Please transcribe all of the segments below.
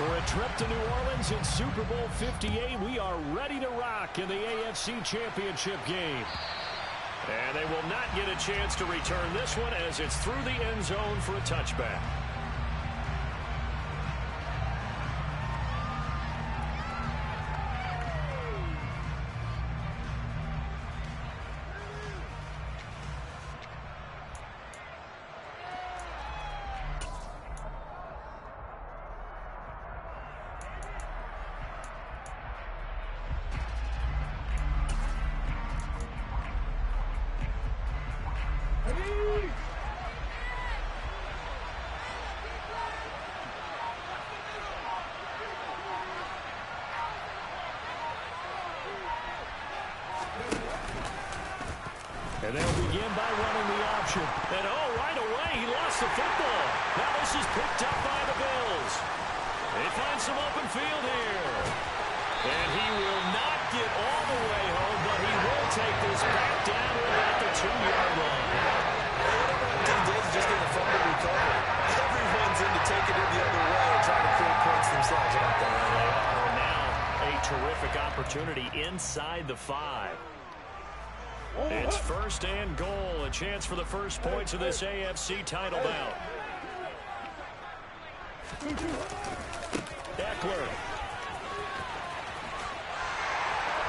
For a trip to New Orleans in Super Bowl 58, we are ready to rock in the AFC Championship game. And they will not get a chance to return this one as it's through the end zone for a touchback. And they'll begin by running the option. And right away, he lost the football. Now this is picked up by the Bills. They find some open field here. And he will not get all the way home, but he will take this back down to about the 2-yard line. He did just get a fumble recovery. Everyone's into taking it the other way and trying to create points themselves, aren't they? They are now a terrific opportunity inside the 5. It's first and goal, a chance for the first points of this AFC title bout. Eckler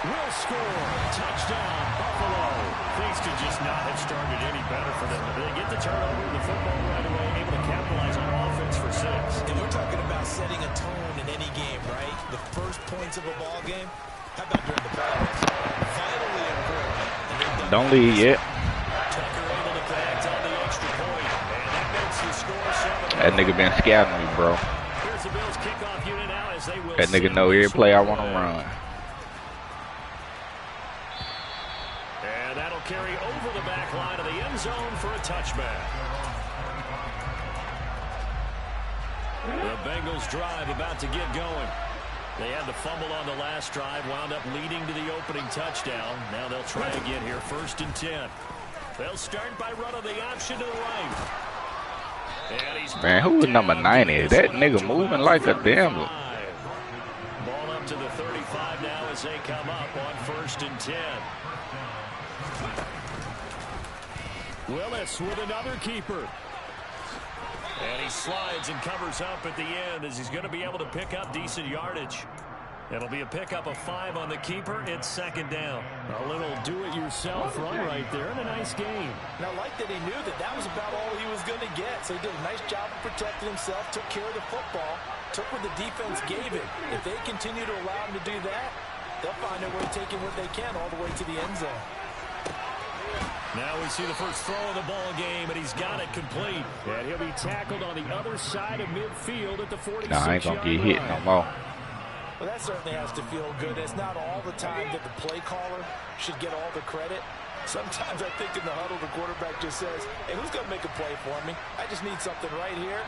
will score. Touchdown, Buffalo. Things could just not have started any better for them. They get the turnover, the football right away, able to capitalize on offense for 6. And we're talking about setting a tone in any game, right? The first points of a ball game. How about during the playoffs? Vitally important. Don't leave yet. That nigga been scouting me, bro. That nigga know every play I want to run. And that'll carry over the back line of the end zone for a touchback. The Bengals drive about to get going. They had the fumble on the last drive, wound up leading to the opening touchdown. Now they'll try again here, first and 10. They'll start by running the option to the right. And he's man, who is number 90? That nigga moving like a damn. Ball up to the 35 now as they come up on first and 10. Willis with another keeper. And he slides and covers up at the end as he's going to be able to pick up decent yardage. It'll be a pickup of 5 on the keeper. It's second down. A little do-it-yourself run right there and a nice game. And I like that he knew that that was about all he was going to get. So he did a nice job of protecting himself, took care of the football, took what the defense gave him. If they continue to allow him to do that, they'll find a way taking what they can all the way to the end zone. Now we see the first throw of the ball game, and he's got it complete. And he'll be tackled on the other side of midfield at the 46-yard line. Nah, I ain't going to get hit no more. Well, that certainly has to feel good. It's not all the time that the play caller should get all the credit. Sometimes I think in the huddle, the quarterback just says, hey, who's going to make a play for me? I just need something right here.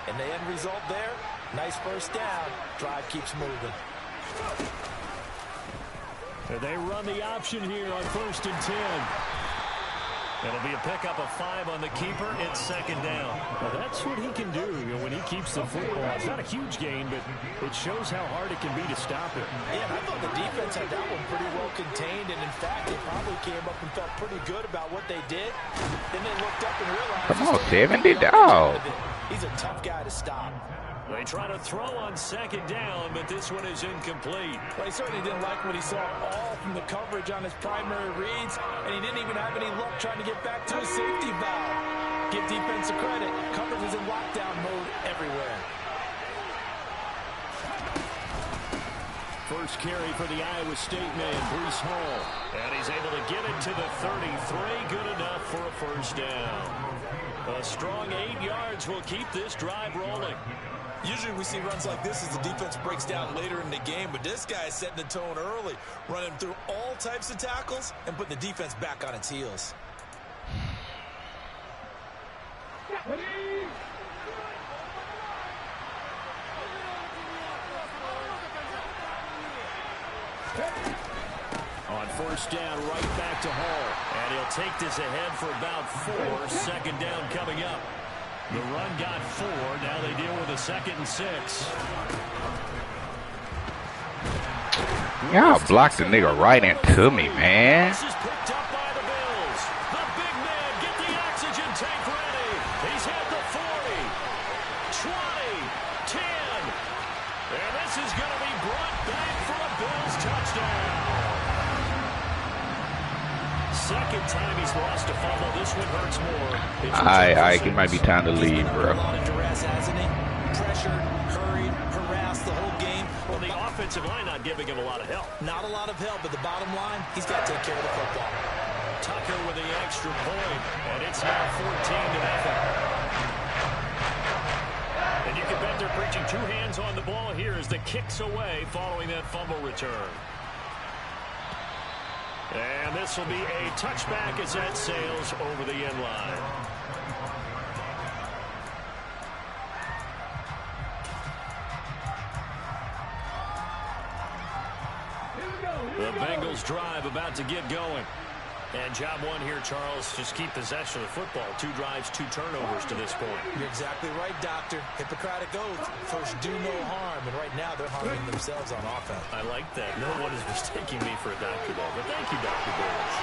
And the end result there, nice first down. Drive keeps moving. And they run the option here on first and 10. It'll be a pickup of 5 on the keeper. It's second down. Well, that's what he can do, when he keeps the football. It's not a huge gain, but it shows how hard it can be to stop it. Yeah, and I thought the defense had that one pretty well contained, and in fact, they probably came up and felt pretty good about what they did. Then they looked up and realized... Come on, 70 dog. He's a tough guy to stop. They try to throw on second down, but this one is incomplete. Well, he certainly didn't like what he saw all from the coverage on his primary reads, and he didn't even have any luck trying to get back to his safety valve. Give defense credit. Coverage is in lockdown mode everywhere. First carry for the Iowa State man, Breece Hall. And he's able to get it to the 33. Good enough for a first down. A strong 8 yards will keep this drive rolling. Usually we see runs like this as the defense breaks down later in the game, but this guy is setting the tone early, running through all types of tackles and putting the defense back on its heels. On first down, right back to Hall. And he'll take this ahead for about 4. Second down coming up. The run got 4. Now they deal with a 2nd and 6. Y'all blocked the nigga right into me, man. This is picked up by the Bills. The big man, get the oxygen tank ready. He's had the 40, 20, 10. And this is going to be brought back for a Bills touchdown. Second time he's lost a fumble. This one hurts more. Alright, it might be time to leave, bro. A lot of duress, hasn't he? Pressured, hurried, harassed the whole game. Well, the offensive line not giving him a lot of help. Not a lot of help, but the bottom line, he's got to take care of the football. Tucker with the extra point, and it's now 14-0. And you can bet they're preaching 2 hands on the ball here as the kick's away following that fumble return. And this will be a touchback as that sails over the end line. The Bengals drive about to get going. And job one here, Charles, just keep possession of the football. 2 drives, 2 turnovers to this point. You're exactly right, Doctor. Hippocratic oath. First, do no harm. And right now, they're harming themselves on offense. I like that. No one is mistaking me for a doctor, though. But thank you, Dr. Burns.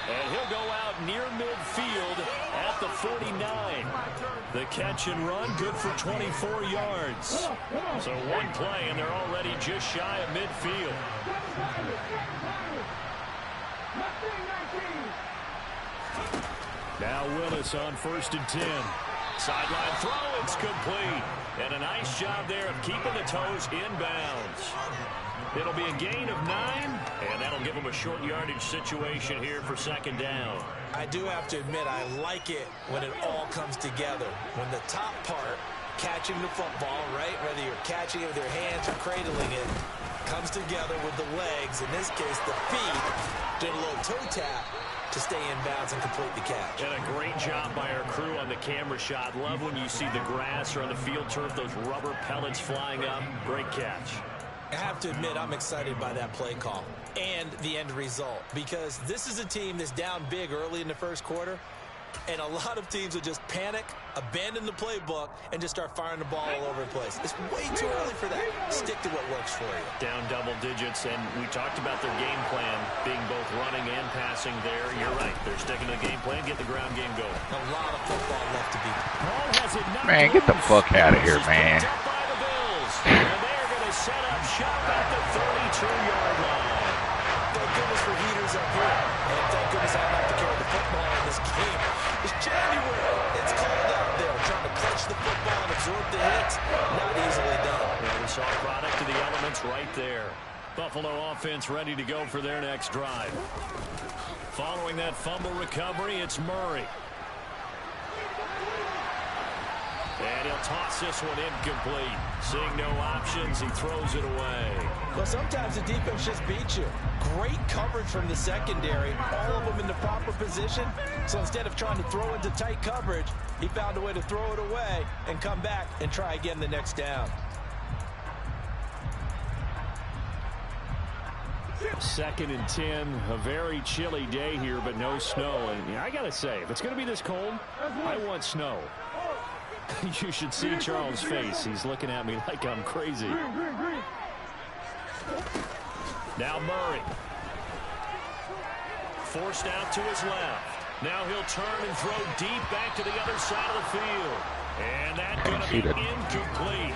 And he'll go out near midfield at the 49. The catch and run, good for 24 yards. So 1 play, and they're already just shy of midfield. Now Willis on 1st and 10. Sideline throw, it's complete. And a nice job there of keeping the toes inbounds. It'll be a gain of 9, and that'll give them a short yardage situation here for 2nd down. I do have to admit, I like it when it all comes together. When the top part, catching the football, right, whether you're catching it with your hands or cradling it, comes together with the legs, in this case the feet, doing a little toe tap to stay in bounds and complete the catch. And a great job by our crew on the camera shot. Love when you see the grass or on the field turf, those rubber pellets flying up. Great catch. I have to admit, I'm excited by that play call and the end result, because this is a team that's down big early in the first quarter, and a lot of teams will just panic, abandon the playbook, and just start firing the ball all over the place. It's way too early for that. Stick to what works for you. Down double digits, and we talked about their game plan being both running and passing there. You're right. They're sticking to the game plan, get the ground game going. A lot of football left to be. Man, get the fuck out of here, man. Set up shop at the 32-yard line. Thank goodness for heaters up here. And thank goodness I don't have to carry the football in this game. It's January. It's cold out there. Trying to clutch the football and absorb the hits. Not easily done. Yeah, we saw a product of the elements right there. Buffalo offense ready to go for their next drive. Following that fumble recovery, it's Murray. And he'll toss this one incomplete. Seeing no options, he throws it away. Well, sometimes the defense just beats you. Great coverage from the secondary. All of them in the proper position. So instead of trying to throw into tight coverage, he found a way to throw it away and come back and try again the next down. 2nd and 10. A very chilly day here, but no snow. And I got to say, if it's going to be this cold, I want snow. You should see Charles' face. He's looking at me like I'm crazy. Now Murray. Forced out to his left. Now he'll turn and throw deep back to the other side of the field. And that's going to be incomplete.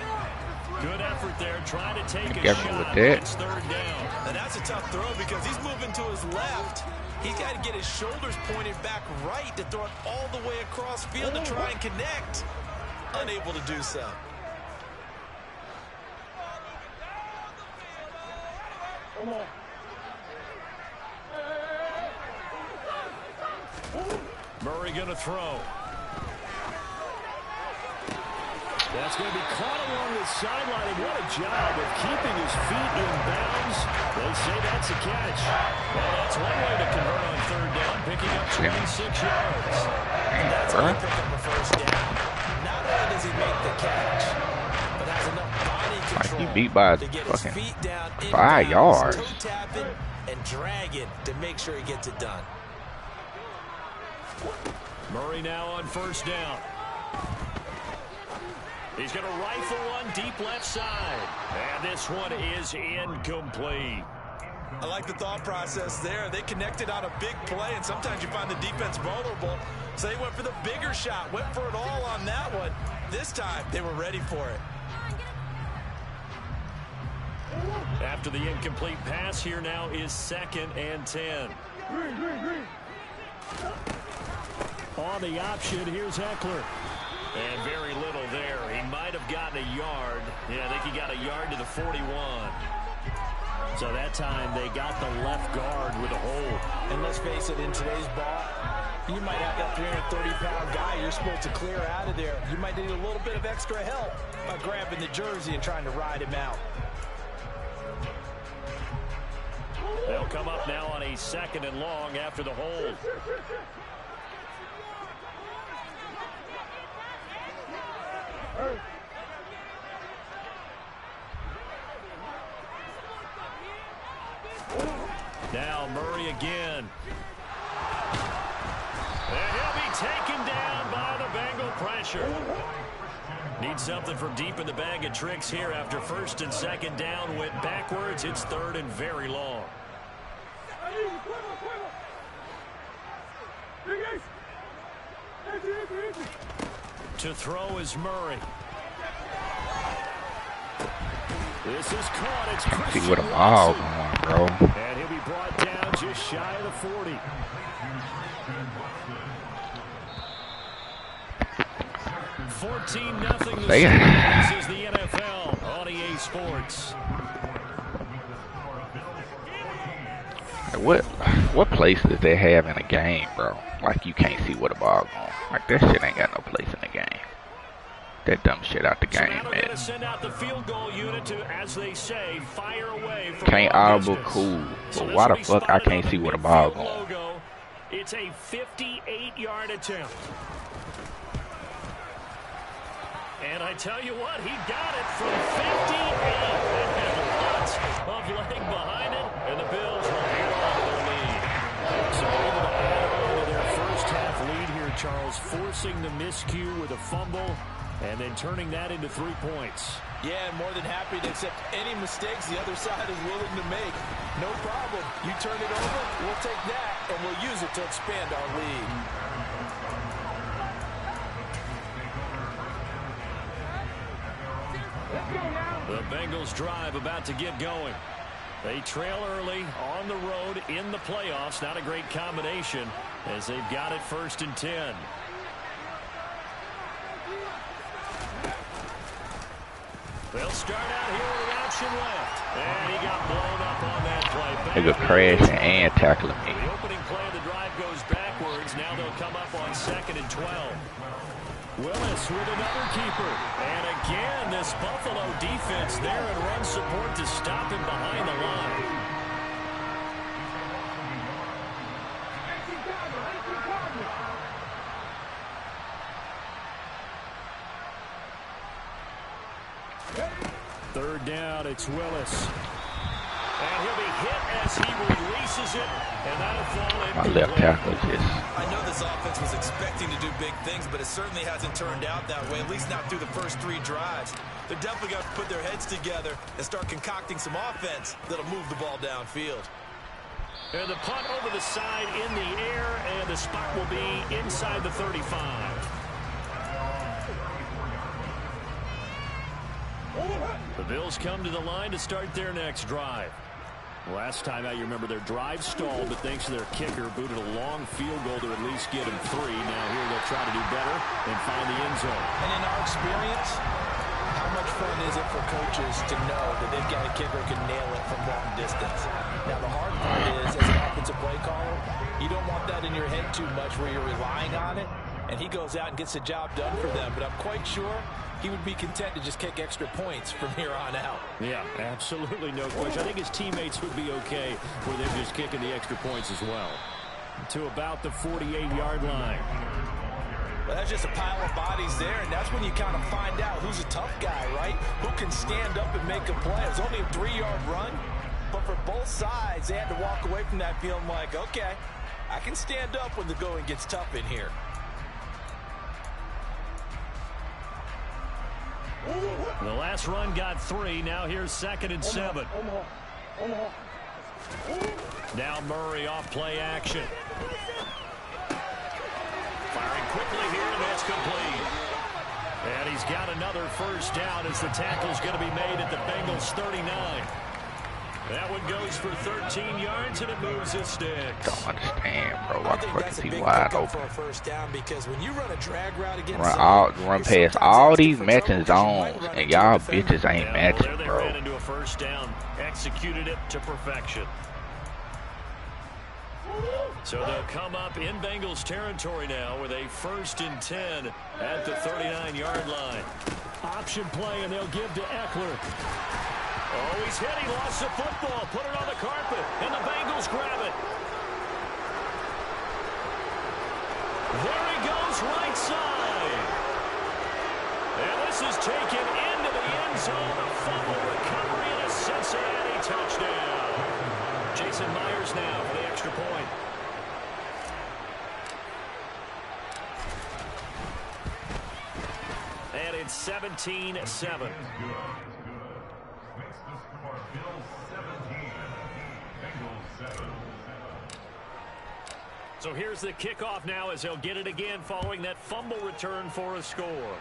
Good effort there, trying to take a shot. It's 3rd down. And that's a tough throw because he's moving to his left. He's got to get his shoulders pointed back right to throw it all the way across field to try and connect. Unable to do so. Murray going to throw. That's going to be caught along the sideline, and what a job of keeping his feet in bounds. They say that's a catch. Well, that's one way to convert on 3rd down, picking up 26 yards. And that's how you pick up a 1st down. Not only does he make the catch, but has enough body control he beat by to get his feet down 5 yards. toe tapping and dragging to make sure he gets it done. Murray now on 1st down. He's going to rifle one deep left side. And this one is incomplete. I like the thought process there. They connected on a big play, and sometimes you find the defense vulnerable. So they went for the bigger shot, went for it all on that one. This time, they were ready for it. After the incomplete pass, here now is 2nd and 10. On the option, here's Eckler. And very little there. He might have gotten a yard. Yeah, I think he got a yard to the 41. So that time they got the left guard with a hold. And let's face it, in today's ball, you might have that 330-pound guy you're supposed to clear out of there. You might need a little bit of extra help by grabbing the jersey and trying to ride him out. They'll come up now on a 2nd and long after the hold. Now Murray again. And he'll be taken down by the Bengal pressure. Need something from deep in the bag of tricks here after 1st and 2nd down. Went backwards. It's 3rd and very long. To throw is Murray. This is caught. It's Christian see what a ball going, bro. And he'll be brought down just shy of the 40. $14-0. This is the NFL on EA Sports. What place does they have in a game, bro? Like you can't see what a ball going. Like that shit ain't got no place in the game. That dumb shit out the game, so man. Send out the field goal unit to, as they say, fire away. Can't audible, cool. But why the fuck I can't see what a ball going? Logo. It's a 58-yard attempt. And I tell you what, he got it from 58. That had lots of leg behind it, and the Bills will hold on to their lead. So able to add on to their first half lead here, Charles, forcing the miscue with a fumble and then turning that into 3 points. Yeah, more than happy to accept any mistakes the other side is willing to make. No problem. You turn it over, we'll take that, and we'll use it to expand our lead. The Bengals drive about to get going. They trail early on the road in the playoffs. Not a great combination as they've got it 1st and 10. They'll start out here with an option left. And he got blown up on that play. Nigga crashing and tackling me. The opening play of the drive goes backwards. Now they'll come up on 2nd and 12. Willis with another keeper. And again, this Buffalo defense there and run support to stop him behind the line. Third down, it's Willis. And he'll be hit as he releases it, and that'll fall in. My left tackle is. I know this offense was expecting to do big things, but it certainly hasn't turned out that way, at least not through the first 3 drives. They're definitely going to put their heads together and start concocting some offense that'll move the ball downfield. And the punt over the side in the air, and the spot will be inside the 35. The Bills come to the line to start their next drive. Last time out, you remember their drive stalled, but thanks to their kicker, booted a long field goal to at least get them 3. Now here they'll try to do better and find the end zone. And in our experience, how much fun is it for coaches to know that they've got a kicker who can nail it from long distance? Now the hard part is, as an offensive play caller, you don't want that in your head too much where you're relying on it, and he goes out and gets the job done for them. But I'm quite sure he would be content to just kick extra points from here on out. Yeah, absolutely no question. I think his teammates would be okay with him just kicking the extra points as well. To about the 48-yard line. Well, that's just a pile of bodies there, and that's when you kind of find out who's a tough guy, right? Who can stand up and make a play. It was only a 3-yard run, but for both sides, they had to walk away from that feeling like, okay, I can stand up when the going gets tough in here. The last run got 3. Now here's 2nd and 7. Now Murray off play action. Firing quickly here, and that's complete. And he's got another first down as the tackle's going to be made at the Bengals 39. That one goes for 13 yards, and it moves his sticks. Don't understand, bro. Why the fuck is he big wide pickup open? for a first down, because when you run a drag route against Run past all these matching zones, and y'all bitches ain't matching, They bro. ran into a first down, executed it to perfection. So they'll come up in Bengals territory now with a 1st and 10 at the 39-yard line. Option play, and they'll give to Eckler. Oh, he's hit. He lost the football. Put it on the carpet, and the Bengals grab it. There he goes, right side. And this is taken into the end zone. A fumble recovery and a Cincinnati touchdown. Jason Myers now for the extra point. And it's 17-7. So here's the kickoff now as they'll get it again following that fumble return for a score.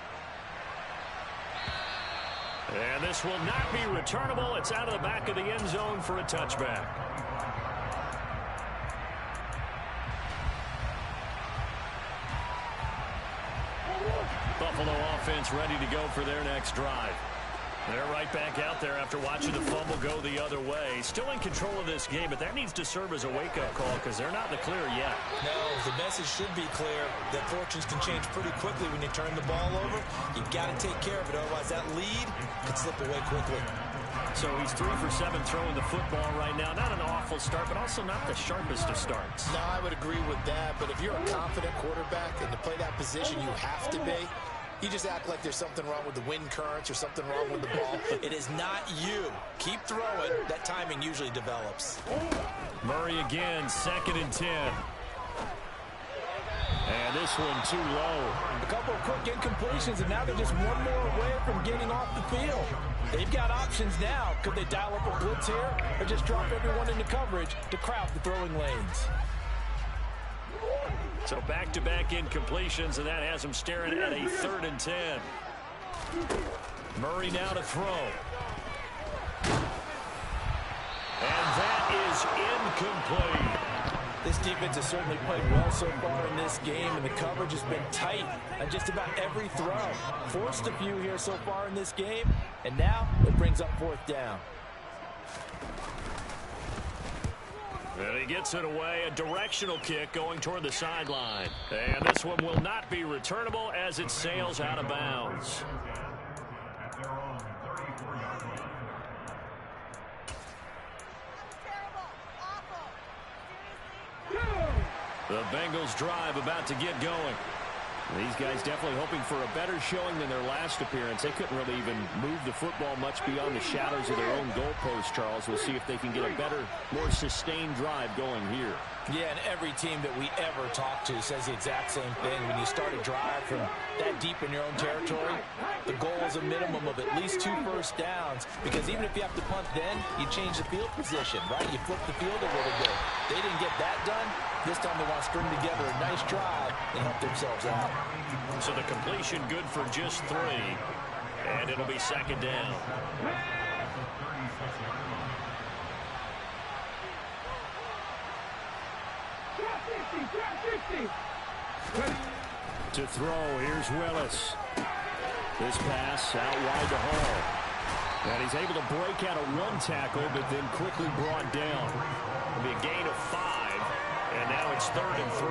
And this will not be returnable. It's out of the back of the end zone for a touchback. Buffalo offense ready to go for their next drive. They're right back out there after watching the fumble go the other way. Still in control of this game, but that needs to serve as a wake-up call because they're not in the clear yet. No, the message should be clear that fortunes can change pretty quickly when you turn the ball over. You've got to take care of it, otherwise that lead could slip away quickly. So he's 3 for 7 throwing the football right now. Not an awful start, but also not the sharpest of starts. No, I would agree with that, but if you're a confident quarterback and to play that position you have to be, you just act like there's something wrong with the wind currents or something wrong with the ball. It is not you. Keep throwing. That timing usually develops. Murray again, 2nd and 10. And this one too low. A couple of quick incompletions, and now they're just one more away from getting off the field. They've got options now. Could they dial up a blitz here or just drop everyone into coverage to crowd the throwing lanes? So back-to-back incompletions, and that has him staring at a 3rd and 10. Murray now to throw. And that is incomplete. This defense has certainly played well so far in this game, and the coverage has been tight on just about every throw. Forced a few here so far in this game, and now it brings up 4th down. And he gets it away, a directional kick going toward the sideline. And this one will not be returnable as it sails out of bounds. The Bengals drive about to get going. These guys definitely hoping for a better showing than their last appearance. They couldn't really even move the football much beyond the shadows of their own goalpost, Charles. We'll see if they can get a better, more sustained drive going here. Yeah, and every team that we ever talk to says the exact same thing. When you start a drive from that deep in your own territory, the goal is a minimum of at least 2 first downs, because even if you have to punt then, you change the field position, right? You flip the field a little bit. They didn't get that done. This time they want to string together a nice drive and help themselves out. So the completion good for just 3, and it'll be 2nd down. To throw, here's Willis. This pass out wide to Hall. And he's able to break out of 1 tackle, but then quickly brought down. It'll be a gain of 5, and now it's 3rd and 3.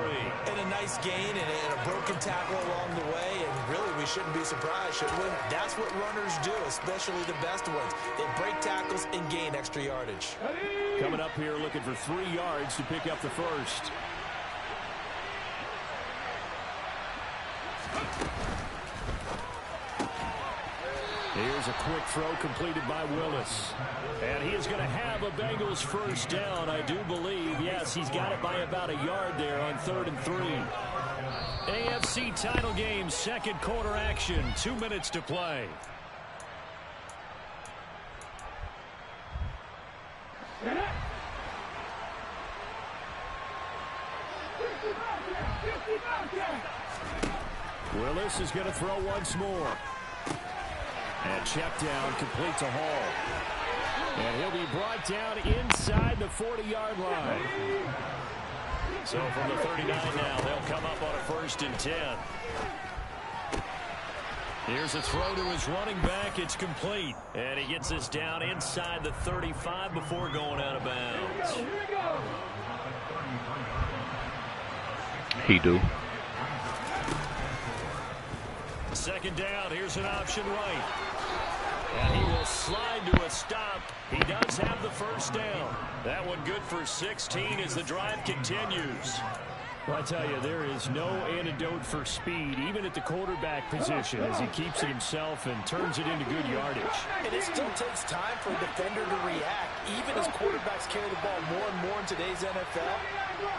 And a nice gain and a broken tackle along the way, and really we shouldn't be surprised, should we? That's what runners do, especially the best ones. They break tackles and gain extra yardage. Coming up here looking for 3 yards to pick up the first. Here's a quick throw completed by Willis. And he is going to have a Bengals first down, I do believe. Yes, he's got it by about a yard there on 3rd and 3. AFC title game, 2nd quarter action, 2 minutes to play. Willis is going to throw once more. And check down, complete to Hall. And he'll be brought down inside the 40-yard line. So from the 39 now, they'll come up on a 1st and 10. Here's a throw to his running back. It's complete. And he gets this down inside the 35 before going out of bounds. He do. 2nd down. Here's an option right. And he will slide to a stop. He does have the 1st down. That one good for 16 as the drive continues. Well, I tell you, there is no antidote for speed, even at the quarterback position, as he keeps it himself and turns it into good yardage. And it still takes time for a defender to react, even as quarterbacks carry the ball more and more in today's NFL.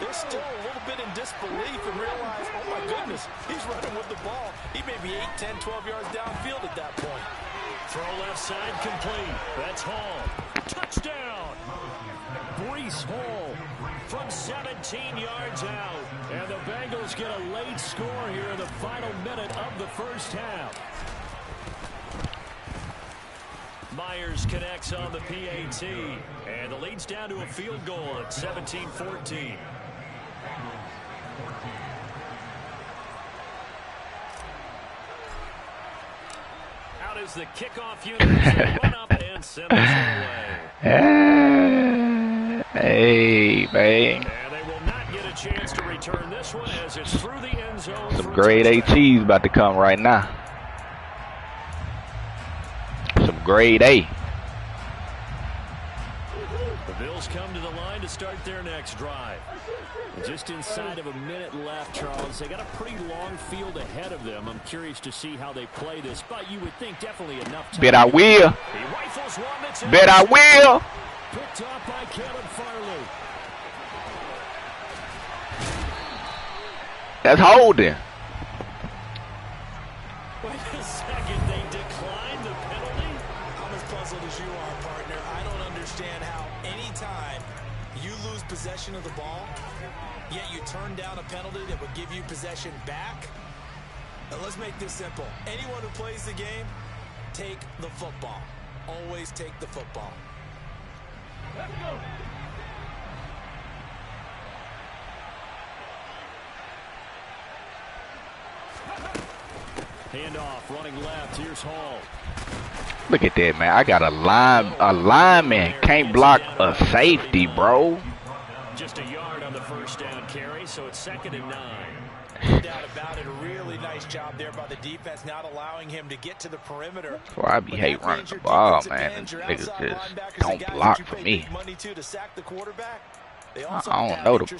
They're still a little bit in disbelief and realize, oh my goodness, he's running with the ball. He may be 8, 10, 12 yards downfield at that point. Throw left side complete. That's Hall. Touchdown! Breece Hall from 17 yards out. And the Bengals get a late score here in the final minute of the 1st half. Myers connects on the PAT. And the lead's down to a field goal at 17-14. Out is the kickoff unit. Run up and send this away. Hey, man. And they will not get a chance to return this one as it's through the end zone. Some grade A cheese about to come right now. Some grade A. The Bills come to the line to start their next drive. Just inside of a minute left, Charles. They got a pretty long field ahead of them. I'm curious to see how they play this, but you would think definitely enough time. Bet I will. He rifles one that's Bet I will. picked off by Caleb Farley. That's holding. Wait a second, they declined the penalty? I'm as puzzled as you are, partner. I don't understand how any time you lose possession of the ball, yet you turn down a penalty that would give you possession back. Now let's make this simple. Anyone who plays the game, take the football. Always take the football. Let's go. Handoff, running left. Here's Hall. Look at that, man. I got a lineman can't block a safety, bro. Just a yard on the 1st down carry, so it's 2nd and 9. No doubt about it. A really nice job there by the defense, not allowing him to get to the perimeter. Well, I be hate running the ball, man. Niggas just don't block for me. I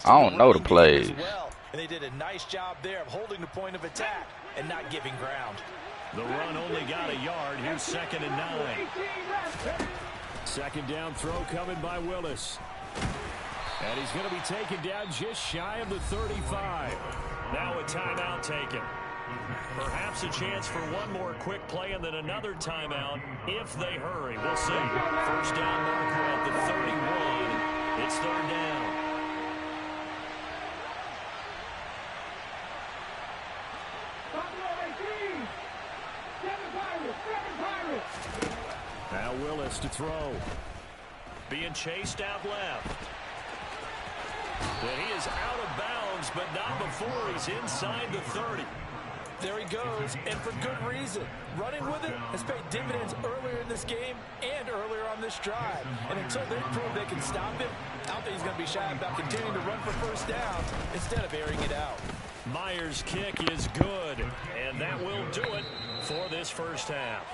don't know the plays. And they did a nice job there of holding the point of attack and not giving ground. The run only got a yard. Here's 2nd and 9. 2nd down throw coming by Willis. And he's going to be taken down just shy of the 35. Now a timeout taken. Perhaps a chance for one more quick play and then another timeout if they hurry. We'll see. 1st down marker at the 31. It's 3rd down. Now Willis to throw. Being chased out left. And he is out of bounds, but not before he's inside the 30. There he goes, and for good reason. Running with it has paid dividends earlier in this game and earlier on this drive. And until they prove they can stop him, I don't think he's going to be shy about continuing to run for 1st down instead of airing it out. Myers' kick is good, and that will do it for this 1st half.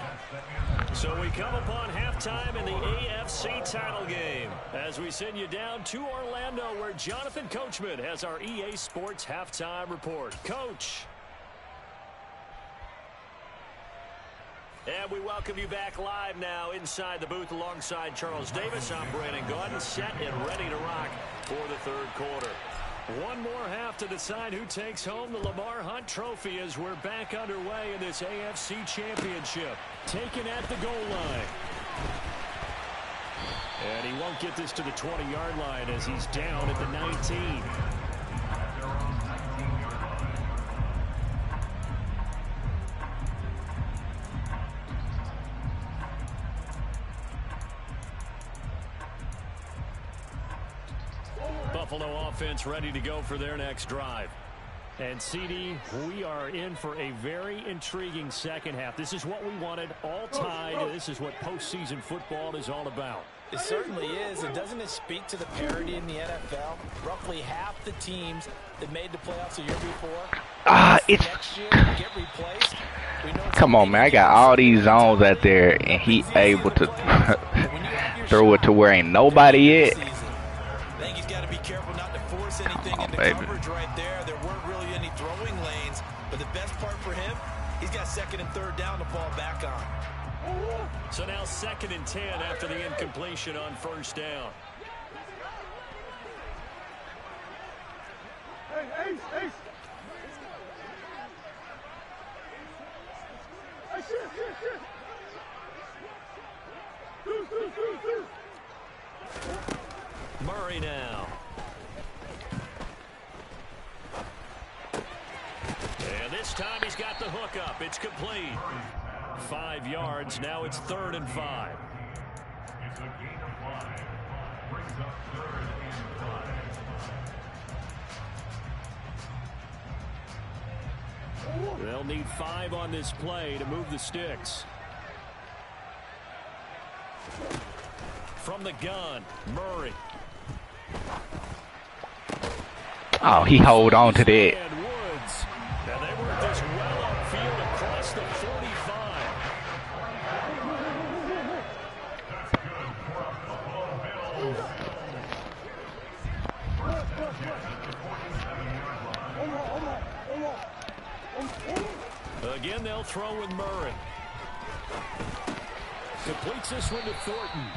So we come upon halftime in the AFC title game as we send you down to Orlando where Jonathan Coachman has our EA Sports halftime report. Coach. And we welcome you back live now inside the booth alongside Charles Davis. I'm Brandon Gordon, set and ready to rock for the 3rd quarter. One more half to decide who takes home the Lamar Hunt Trophy as we're back underway in this AFC Championship. Taken at the goal line. And he won't get this to the 20-yard line as he's down at the 19. Buffalo offense ready to go for their next drive. And, CD, we are in for a very intriguing second half. This is what we wanted, all tied. This is what postseason football is all about. It certainly is. And doesn't it speak to the parity in the NFL? Roughly half the teams that made the playoffs the year before, it's next year get replaced. Come on, man. I got all these zones out there, and he able to throw it to where ain't nobody at. I think he's got to be careful not to force anything into coverage right there. There weren't really any throwing lanes, but the best part for him, he's got second and third down to fall back on. So now 2nd and 10 after the incompletion on first down. Hey. Murray now. And this time he's got the hook up. It's complete. 5 yards. Now it's 3rd and 5. It's a gain of 5. Brings up 3rd and 5. They'll need 5 on this play to move the sticks. From the gun, Murray. Oh, he hold on to that. And Woods. Now they work this well upfield across the 45. Again, they'll throw with Murray. Completes this one to Thornton.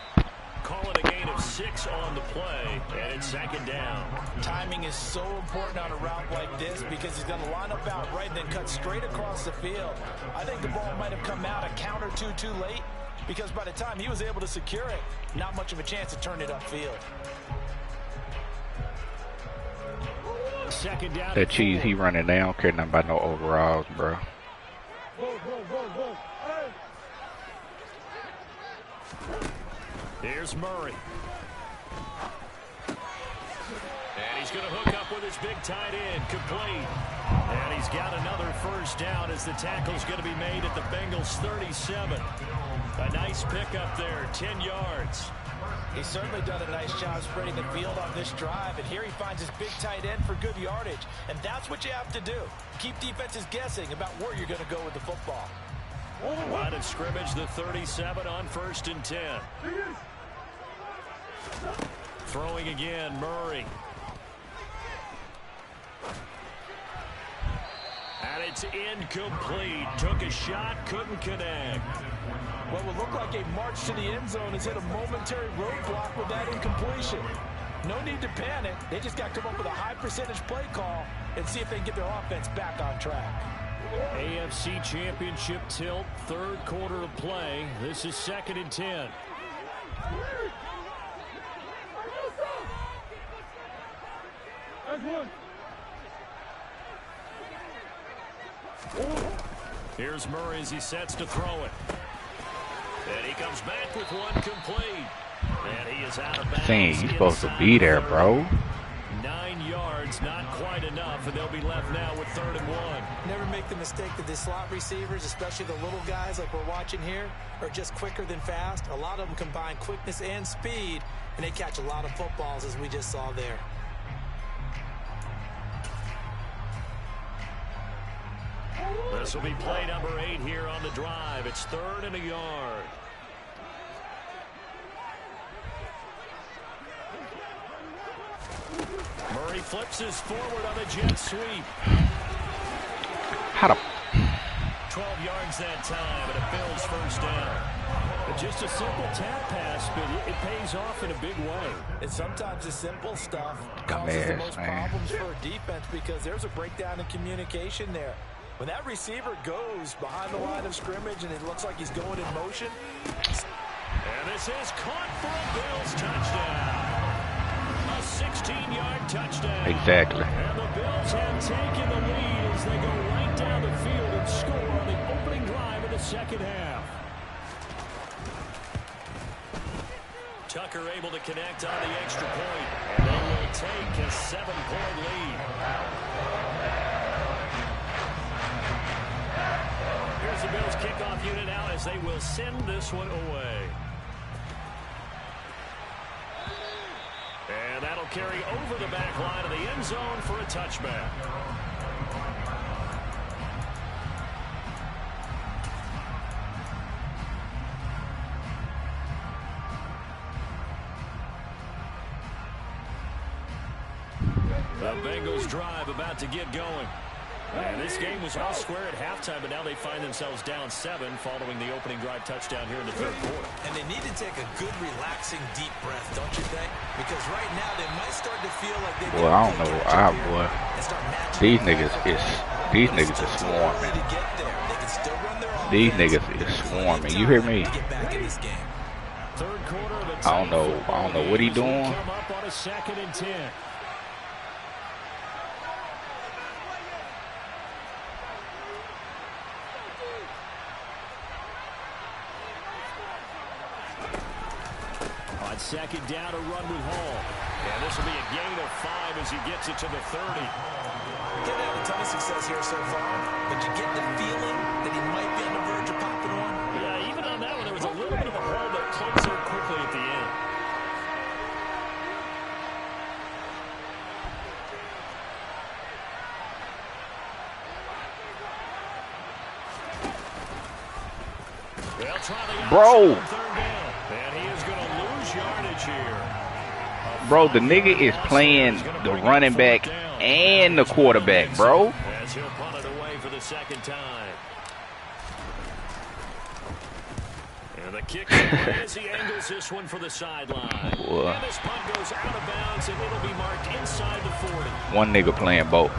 Call it a gain of 6 on the play, and it's 2nd down. Timing is so important on a route like this because he's going to line up out right and then cut straight across the field. I think the ball might have come out a count or two too late because by the time he was able to secure it, not much of a chance to turn it upfield. 2nd down. That cheese he running down, don't care nothing about no overalls, bro. Here's Murray. And he's going to hook up with his big tight end, complete. And he's got another first down as the tackle's going to be made at the Bengals 37. A nice pickup there, 10 yards. He's certainly done a nice job spreading the field on this drive, and here he finds his big tight end for good yardage. And that's what you have to do. Keep defenses guessing about where you're going to go with the football. Line of scrimmage, the 37 on 1st and 10. Throwing again, Murray. And it's incomplete. Took a shot, couldn't connect. What will look like a march to the end zone has hit a momentary roadblock with that incompletion. No need to panic. They just got to come up with a high percentage play call and see if they can get their offense back on track. AFC Championship tilt, 3rd quarter of play. This is 2nd and 10. Here's Murray as he sets to throw it. And he comes back with one complete. And he is out of bounds. Saying he's supposed to be there, bro. 9 yards, not quite enough, and they'll be left now with 3rd and 1. Never make the mistake that the slot receivers, especially the little guys like we're watching here, are just quicker than fast. A lot of them combine quickness and speed, and they catch a lot of footballs, as we just saw there. This will be play number 8 here on the drive. It's 3rd and a yard. Murray flips his forward on a jet sweep. How the 12 yards that time, and a Bills first down. But just a simple tap pass, but it pays off in a big way. And sometimes the simple stuff causes the most problems for a defense because there's a breakdown in communication there. When that receiver goes behind the line of scrimmage and it looks like he's going in motion. And this is caught for a Bills touchdown. A 16-yard touchdown. Exactly. And the Bills have taken the lead as they go right down the field and score on the opening drive of the second half. Tucker able to connect on the extra point. And they will take a 7-point lead. Here's the Bills kickoff unit out as they will send this one away. And that'll carry over the back line of the end zone for a touchback. The Bengals drive about to get going. And this game was all square at halftime, but now they find themselves down 7 following the opening drive touchdown here in the third quarter. And they need to take a good, relaxing, deep breath, don't you think? Because right now they might start to feel like they've Boy, I don't know. Boy, these niggas is swarming. These niggas is swarming. You hear me? Third quarter of the I don't know what he doing. come up on a 2nd and 10. On 2nd down, a run with Hall. And this will be a gain of 5 as he gets it to the 30. Didn't have a ton of success here so far, but you get the feeling that he might be on the verge of popping one. Yeah, even on that one, there was a little bit of a hole that closed so quickly at the end. They'll try the Bro. option on 3rd down. And he is going to lose yardage here. Bro, the nigga is playing the running back and the quarterback, bro. As he'll punt it away for the 2nd time. And the kick as he angles this one for the sideline. And this punt goes out of bounds, and it'll be marked inside the 40. One nigga playing both.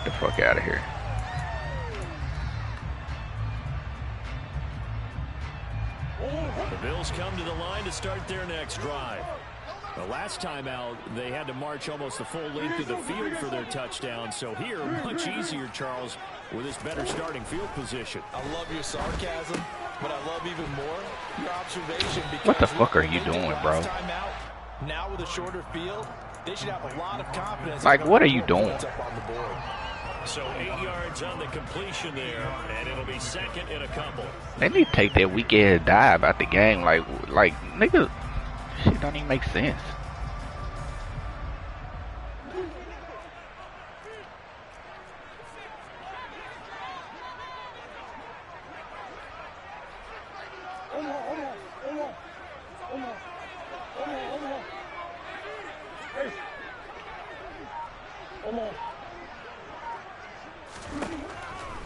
Get the fuck out of here. The Bills come to the line to start their next drive. The last time out, they had to march almost the full length of the field for their touchdown. So here, much easier, Charles, with this better starting field position. I love your sarcasm, but I love even more your observation. Because What the fuck are you doing, bro? Now with a shorter field, they should have a lot of confidence. Like, what are you doing? Up on the board. So 8 yards on the completion there, and it'll be 2nd and a couple. They need to take that weak ass dive out the game. Like nigga, shit don't even make sense.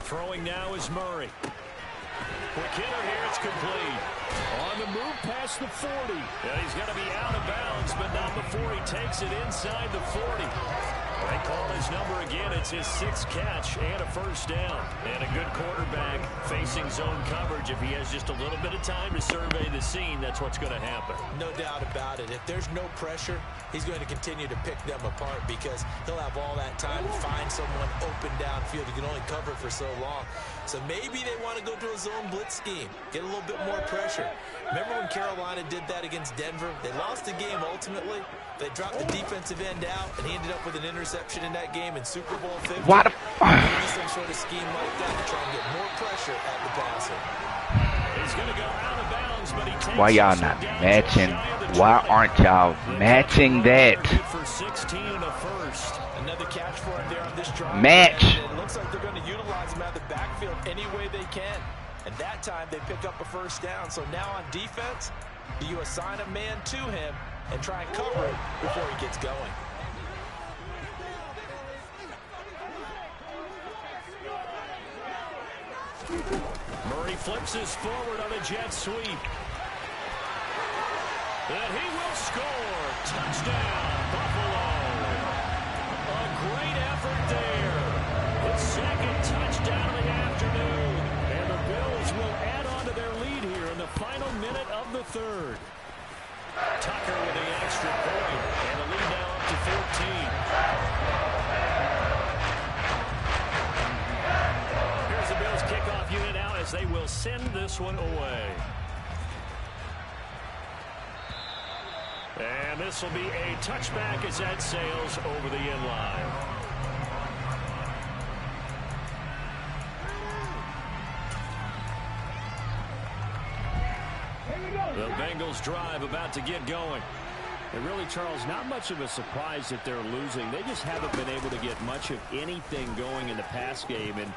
Throwing now is Murray. Quick hitter here, it's complete. On the move past the 40. Yeah, he's got to be out of bounds, but not before he takes it inside the 40. They call his number again. It's his 6th catch and a 1st down. And a good quarterback facing zone coverage. If he has just a little bit of time to survey the scene, that's what's going to happen. No doubt about it. If there's no pressure, he's going to continue to pick them apart because he'll have all that time to find someone open downfield. He can only cover for so long. So maybe they want to go to a zone blitz scheme, get a little bit more pressure. Remember when Carolina did that against Denver? They lost the game ultimately. They dropped the defensive end out, and he ended up with an interception in that game in Super Bowl 50. Why the Maybe some sort of scheme like that to try and get more pressure at the passer. He's going to go out of bounds, but he takes Why y'all not matching? Why aren't y'all matching that? For 16 and a 1st. Another catch for him there on this drive. Match. And it looks like they're going to utilize him out of the backfield any way they can. And that time they pick up a 1st down. So now on defense, do you assign a man to him and try and cover it before he gets going? Murray flips his forward on a jet sweep. And he will score. Touchdown, Buffalo. A great effort there. The 2nd touchdown of the afternoon. And the Bills will add on to their lead here in the final minute of the 3rd. Tucker with the extra point. And the lead now up to 14. Here's the Bills kickoff unit out as they will send this one away. And This will be a touchback as that sails over the end line. The Bengals drive about to get going. And really, Charles, not much of a surprise that they're losing. They just haven't been able to get much of anything going in the pass game. And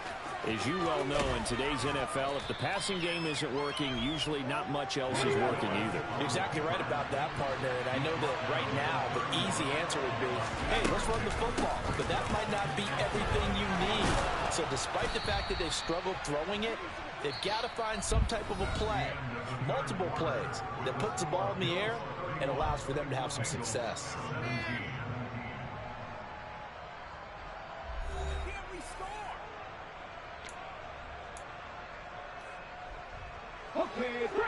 as you well know, in today's NFL, if the passing game isn't working, usually not much else is working either. You're exactly right about that, partner. And I know that right now the easy answer would be, hey, let's run the football. But that might not be everything you need. So despite the fact that they've struggled throwing it, they've got to find some type of a play, multiple plays, that puts the ball in the air and allows for them to have some success.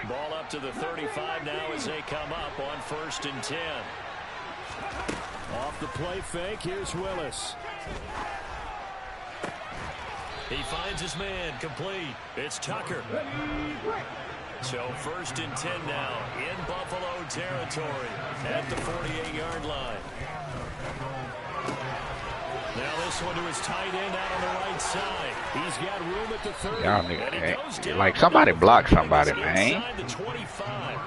Ball up to the 35 now as they come up on 1st and 10. Off the play fake, here's Willis. He finds his man, complete. It's Tucker. So 1st and 10 now in Buffalo territory at the 48-yard line. Now this one to his tight end out on the right side. He's got room at the 30. Y'all nigga, like somebody block somebody, man. Inside the 25.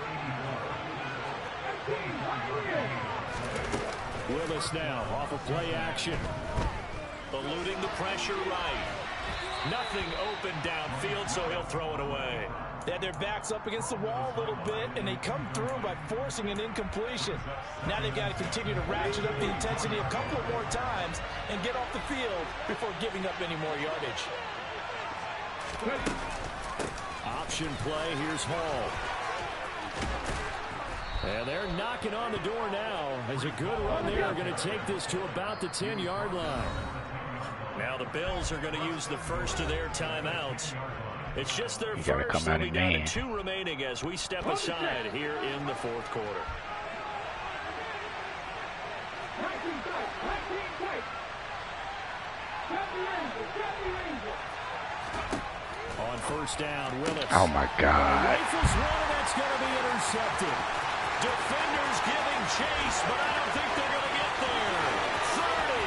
Willis now off of play action. Eluding the pressure right. Nothing open downfield, so he'll throw it away. They had their backs up against the wall a little bit, and they come through by forcing an incompletion. Now they've got to continue to ratchet up the intensity a couple of more times and get off the field before giving up any more yardage. Option play, here's Hall. And they're knocking on the door now. As a good run there, are going to take this to about the 10-yard line. Now the Bills are going to use the first of their timeouts. It's just their first, come out so we and got man. 2 remaining as we step aside here in the 4th quarter. On 1st down, Willis. Oh my God. Rifles one, and that's going to be intercepted. Defenders giving chase, but I don't think they're going to get there. 30,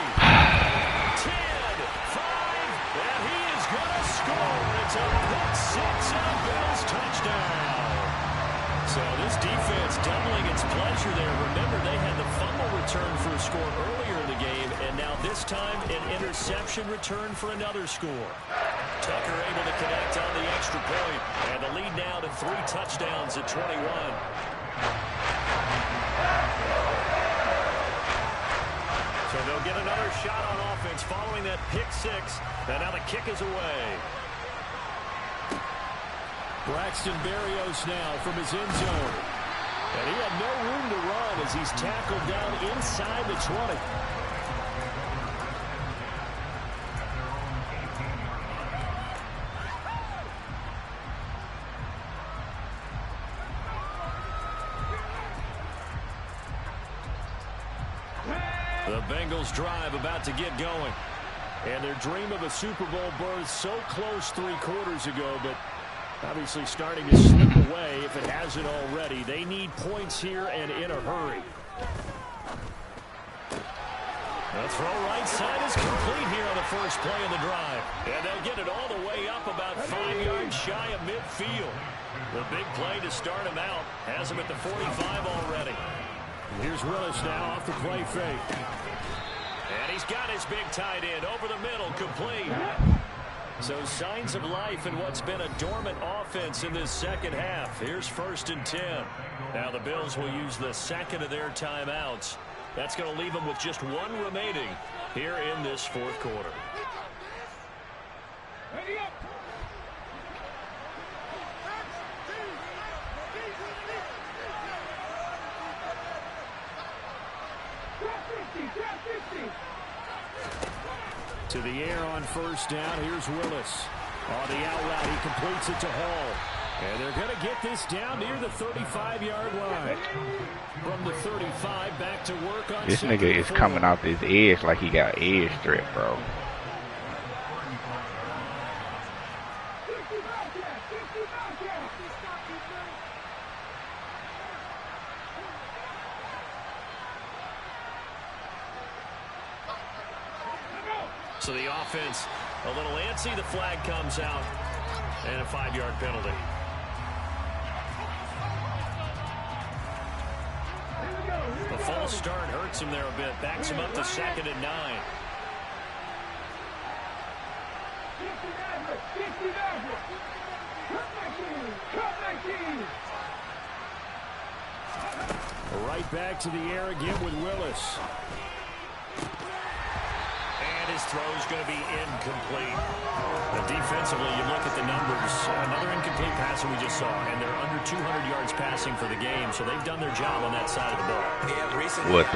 10, 5, and he is going to score. It's a pick 6 and a Bills touchdown. So this defense doubling its pleasure there. Remember, they had the fumble return for a score earlier in the game, and now this time an interception return for another score. Tucker able to connect on the extra point, and the lead now to 3 touchdowns at 21. So they'll get another shot on offense following that pick 6, and now the kick is away. Braxton Berrios now from his end zone. And he had no room to run as he's tackled down inside the 20. The Bengals drive about to get going. And their dream of a Super Bowl berth so close 3 quarters ago, but obviously starting to slip away if it hasn't already. They need points here and in a hurry. The throw right side is complete here on the first play of the drive. And they'll get it all the way up about 5 yards shy of midfield. The big play to start him out has him at the 45 already. Here's Willis now off the play fake. And he's got his big tight end over the middle, complete. So signs of life in what's been a dormant offense in this second half. Here's 1st and 10. Now the Bills will use the second of their timeouts. That's going to leave them with just 1 remaining here in this 4th quarter. Ready up. To the air on 1st down. Here's Willis. On the out route, he completes it to Hall. And they're going to get this down near the 35-yard line. From the 35, back to work on This nigga is coming off his edge like he got edge strip, bro. So the offense a little antsy. The flag comes out. And a 5-yard penalty. The false start hurts him there a bit. Backs him up to 2nd and 9. Right back to the air again with Willis. And his throw is going to be incomplete. But defensively, you look at the numbers. Another incomplete pass that we just saw, and they're under 200 yards passing for the game, so they've done their job on that side of the ball. Yeah, recently, What,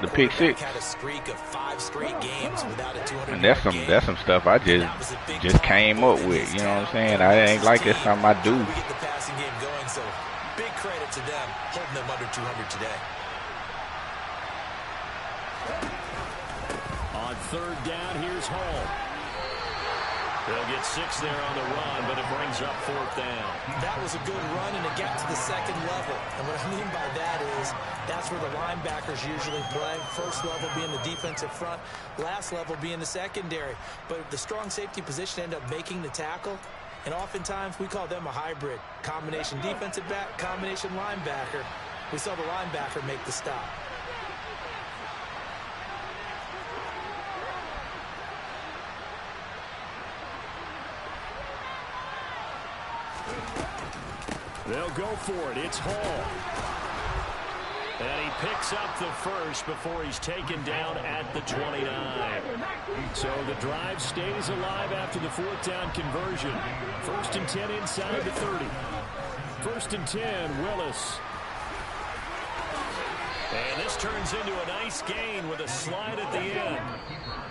the pick six? Had a streak of 5 straight games without a 200 And that's some stuff I just came up with. You know what I'm saying? I ain't like it's something I do. We get the passing game going, so big credit to them holding them under 200 today. On 3rd down, here's Hall. They'll get 6 there on the run, but it brings up 4th down. That was a good run, and it got to the 2nd level. And what I mean by that is that's where the linebackers usually play. First level being the defensive front, last level being the secondary. But the strong safety position ended up making the tackle. And oftentimes we call them a hybrid. Combination defensive back, combination linebacker. We saw the linebacker make the stop. They'll go for it. It's Hall. And he picks up the first before he's taken down at the 29. So the drive stays alive after the 4th down conversion. 1st and 10 inside the 30. 1st and 10, Willis. And this turns into a nice gain with a slide at the end.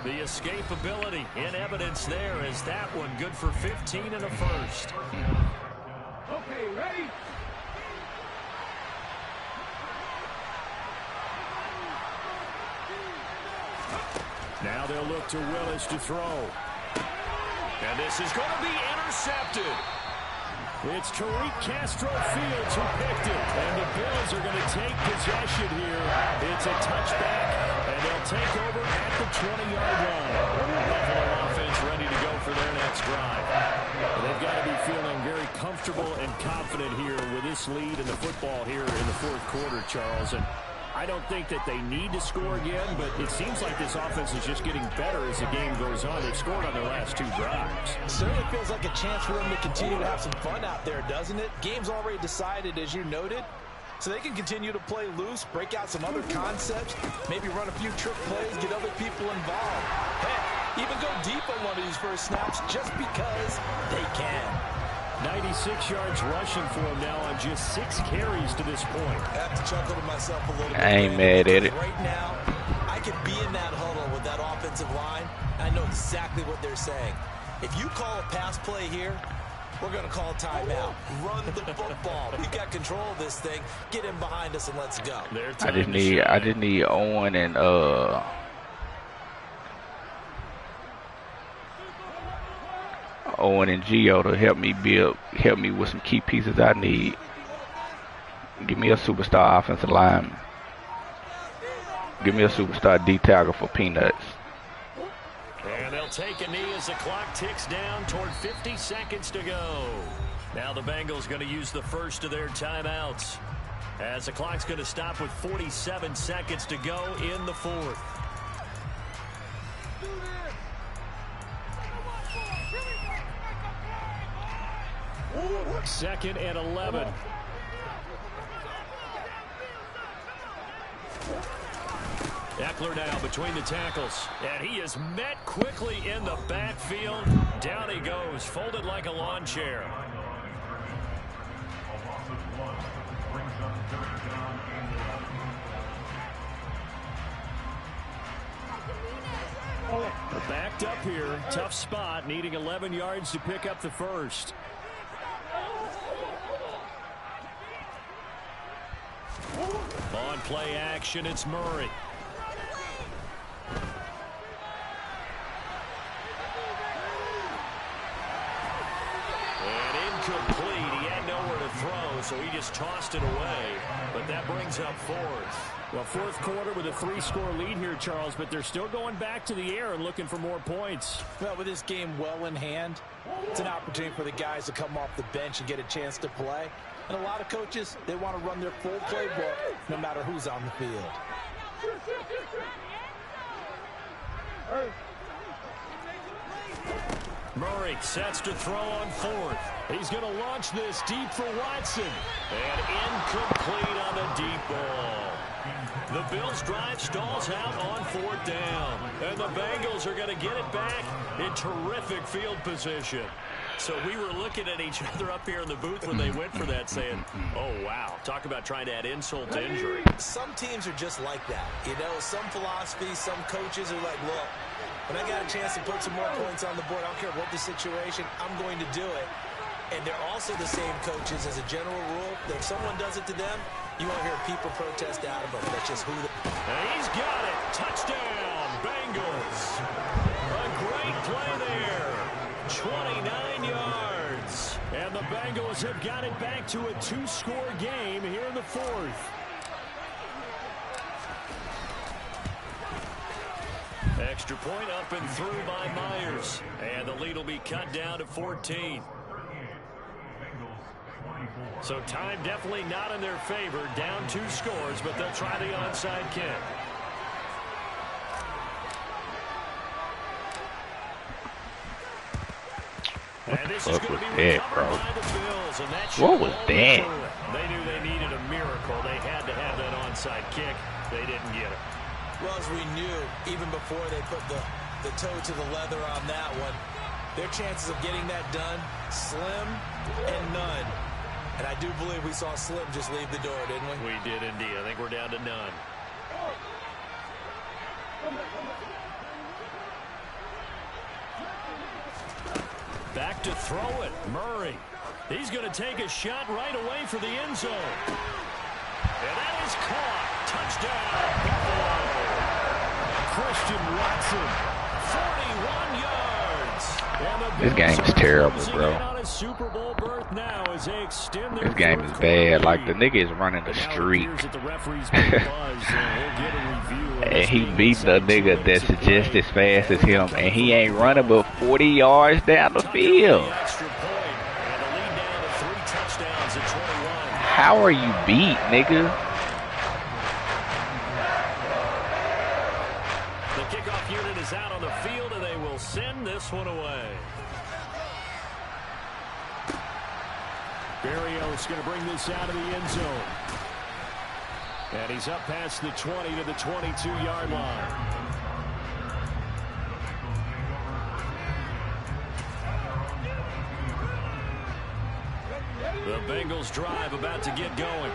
The escapability in evidence there is that one good for 15 and a first. Okay, ready? Now they'll look to Willis to throw. And this is going to be intercepted. It's Tariq Castro Fields who picked it. And the Bills are going to take possession here. It's a touchback, and they'll take over at the 20-yard line. Buffalo offense ready to go for their next drive. They've got to be feeling very comfortable and confident here with this lead in the football here in the 4th quarter, Charles. And I don't think that they need to score again, but it seems like this offense is just getting better as the game goes on. They've scored on their last 2 drives. Certainly feels like a chance for them to continue to have some fun out there, doesn't it? Game's already decided, as you noted. So they can continue to play loose, break out some other concepts, maybe run a few trick plays, get other people involved. Heck, even go deep on one of these first snaps just because they can. 96 yards rushing for him now on just 6 carries to this point. I have to chuckle to myself a little bit. I ain't mad at it. Right now, I could be in that huddle with that offensive line. I know exactly what they're saying. If you call a pass play here, we're going to call a timeout. Run the football. We got control of this thing. Get him behind us and let's go. I just need Owen and Gio to help me with some key pieces I need. Give me a superstar offensive lineman. Give me a superstar D tackle for peanuts. And they'll take a knee as the clock ticks down toward 50 seconds to go. Now the Bengals going to use the first of their timeouts, as the clock's going to stop with 47 seconds to go in the 4th. Second and 11. Eckler now between the tackles, and he is met quickly in the backfield. Down he goes, folded like a lawn chair. Backed up here, tough spot, needing 11 yards to pick up the first. On play action, it's Murray. And incomplete. He had nowhere to throw, so he just tossed it away. But that brings up 4th. Well, fourth quarter with a 3-score lead here, Charles, but they're still going back to the air and looking for more points. Well, with this game well in hand, it's an opportunity for the guys to come off the bench and get a chance to play. And a lot of coaches, they want to run their full playbook no matter who's on the field. Murray sets to throw on fourth. He's going to launch this deep for Watson. And incomplete on the deep ball. The Bills' drive stalls out on fourth down. And the Bengals are going to get it back in terrific field position. So we were looking at each other up here in the booth when they went for that saying, oh, wow, talk about trying to add insult to injury. Some teams are just like that. You know, some philosophies, some coaches are like, look, when I got a chance to put some more points on the board, I don't care what the situation, I'm going to do it. And they're also the same coaches as a general rule. That if someone does it to them, you won't hear people protest out of them. That's just who and he's got it. Touchdown, Bengals. A great play there. 29 yards. And the Bengals have got it back to a 2-score game here in the fourth. Extra point up and through by Myers. And the lead will be cut down to 14. So time definitely not in their favor. Down 2 scores, but they'll try the onside kick. And this is going to be recovered by the Bills. And that what was that? They knew they needed a miracle. They had to have that onside kick. They didn't get it. Well, as we knew, even before they put the toe to the leather on that one, their chances of getting that done, slim and none. And I do believe we saw Slim just leave the door, didn't we? We did indeed. I think we're down to none. Back to throw it. Murray. He's going to take a shot right away for the end zone. And that is caught. Touchdown. Christian Watson. 41 yards. This game is terrible, bro. This game is bad. Like, the nigga is running the streak. And he beat the nigga that's just as fast as him. And he ain't running but 40 yards down the field. How are you beat, nigga? The kickoff unit is out on the field, and they will send this one away. Berrios going to bring this out of the end zone. And he's up past the 20 to the 22-yard line. The Bengals drive about to get going.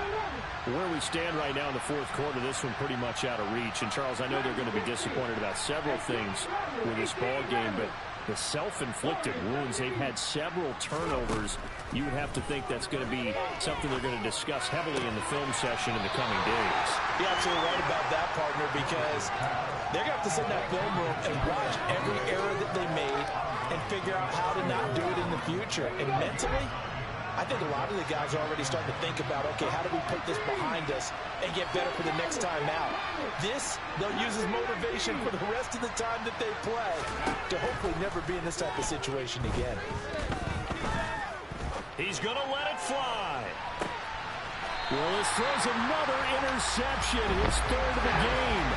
Where we stand right now in the fourth quarter, this one pretty much out of reach. And, Charles, I know they're going to be disappointed about several things with this ball game, but the self-inflicted wounds, they've had several turnovers. You would have to think that's going to be something they're going to discuss heavily in the film session in the coming days. You're absolutely right about that, partner, because they're going to have to sit in that film room and watch every error that they made and figure out how to not do it in the future. And mentally, I think a lot of the guys are already starting to think about, okay, how do we put this behind us and get better for the next time out? This, they'll use as motivation for the rest of the time that they play to hopefully never be in this type of situation again. He's going to let it fly. Willis throws another interception, his third of the game.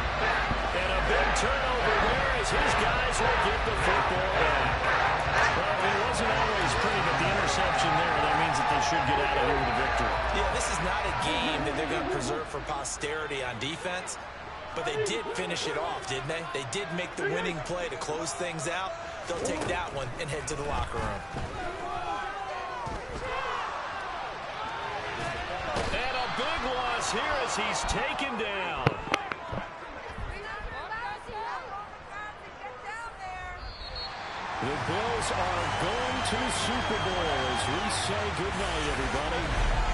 And a big turnover there as his guys will get the football back. Well, it wasn't always pretty, but the interception there, that means that they should get out of here with a victory. Yeah, this is not a game that they're going to preserve for posterity on defense, but they did finish it off, didn't they? They did make the winning play to close things out. They'll take that one and head to the locker room. And a big loss here as he's taken down. The Bills are going to Super Bowl as we say goodnight, everybody.